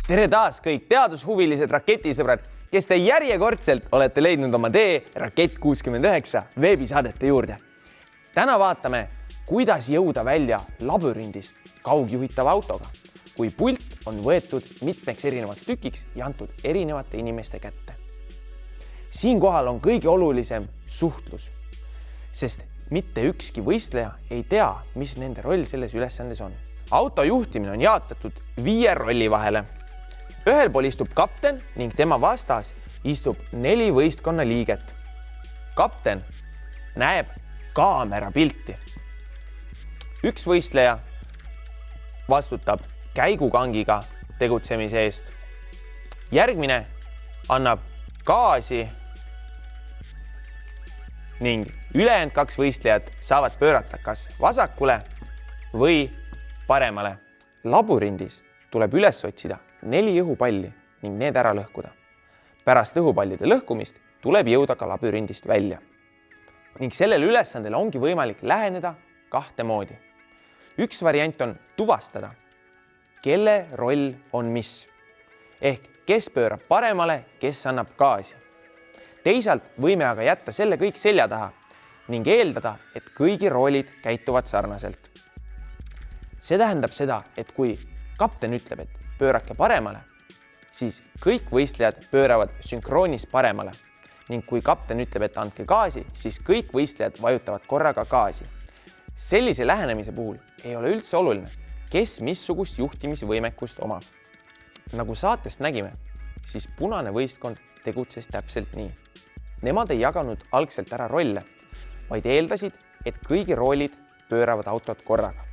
Tere taas kõik teadushuvilised raketisõbrad, kes te järjekordselt olete leidnud oma tee Rakett 69 veebisaadete juurde. Täna vaatame, kuidas jõuda välja labürindist kaugjuhitava autoga, kui pult on võetud mitmeks erinevaks tükiks ja antud erinevate inimeste kätte. Siinkohal on kõige olulisem suhtlus, sest mitte ükski võistleja ei tea, mis nende roll selles ülesandes on. Auto juhtimine on jaotatud 5 rolli vahele. Ühel pool istub kapten ning tema vastas istub 4 võistkonna liiget. Kapten näeb kaamera pilti. Üks võistleja vastutab käigukangiga tegutsemise eest. Järgmine annab gaasi ning ülejäänud 2 võistlejat saavad pöörata kas vasakule või paremale. Labürindis tuleb üles otsida 4 õhupalli ning need ära lõhkuda. Pärast õhupallide lõhkumist tuleb jõuda ka labürindist välja. Ning sellele ülesandele ongi võimalik läheneda 2 moodi. Üks variant on tuvastada, kelle roll on mis. Ehk kes pöörab paremale, kes annab gaasi. Teisalt võime aga jätta selle kõik selja taha ning eeldada, et kõigi roolid käituvad sarnaselt. See tähendab seda, et kui kapten ütleb, et pöörake paremale, siis kõik võistlejad pööravad sünkroonis paremale ning kui kapten ütleb, et andke gaasi, siis kõik võistlejad vajutavad korraga gaasi. Sellise lähenemise puhul ei ole üldse oluline, kes missugust juhtimisvõimekust omab. Nagu saatest nägime, siis punane võistkond tegutses täpselt nii. Nemad ei jaganud algselt ära rolle, vaid eeldasid, et kõigi roolid pööravad autot korraga.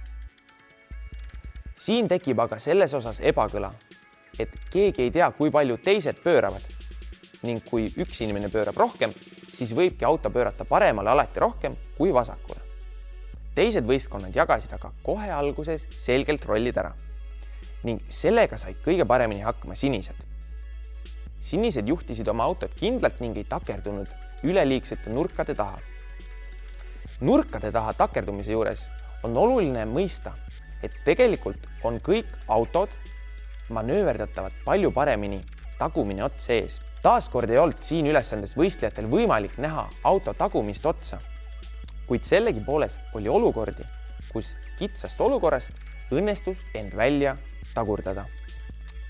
Siin tekib aga selles osas ebakõla, et keegi ei tea, kui palju teised pööravad ning kui üks inimene pöörab rohkem, siis võibki auto pöörata paremale alati rohkem kui vasakule. Teised võistkonnad jagasid aga kohe alguses selgelt rollid ära ning sellega said kõige paremini hakkama sinised. Sinised juhtisid oma autot kindlalt ning ei takerdunud üleliigsete nurkade taha. Nurkade taha takerdumise juures on oluline mõista, et tegelikult on kõik autod manööverdatavad palju paremini tagumine ots ees. Taaskord ei olnud siin ülesandes võistlejatel võimalik näha auto tagumist otsa, kuid sellegi poolest oli olukordi, kus kitsast olukorrast õnnestus end välja tagurdada.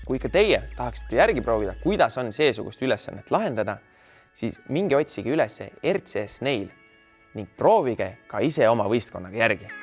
Kui ka teie tahaksite järgi proovida, kuidas on seesugust ülesannet lahendada, siis minge otsige üles RC Snail ning proovige ka ise oma võistkonnaga järgi.